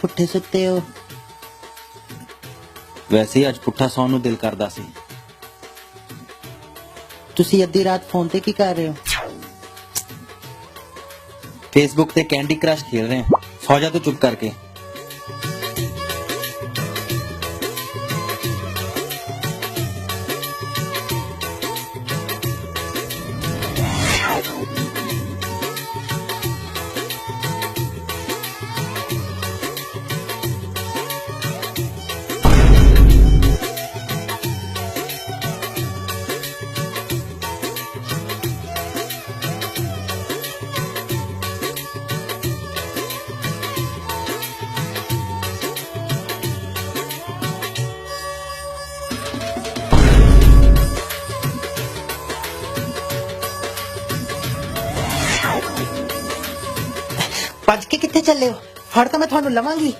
ਪੁੱਠੇ ਸੁੱਤੇ ਹੋ? ਵੈਸੇ ਹੀ ਅੱਜ ਪੁੱਠਾ ਸੌਣ ਨੂੰ ਦਿਲ ਕਰਦਾ ਸੀ। ਤੁਸੀਂ ਅੱਧੀ ਰਾਤ ਫੋਨ ਤੇ ਕੀ ਕਰ ਰਹੇ ਹੋ? ਫੇਸਬੁੱਕ ਤੇ ਕੈਂਡੀ ਕ੍ਰਸ਼ ਖੇਲ ਰਹੇ ਹਾਂ। ਸੌ ਜਾ ਤੂੰ ਚੁੱਪ ਕਰਕੇ। ਭੱਜ ਕੇ ਕਿੱਥੇ ਚੱਲੇ ਹੋ? ਫੜ ਤਾਂ ਮੈਂ ਤੁਹਾਨੂੰ ਲਵਾਂਗੀ।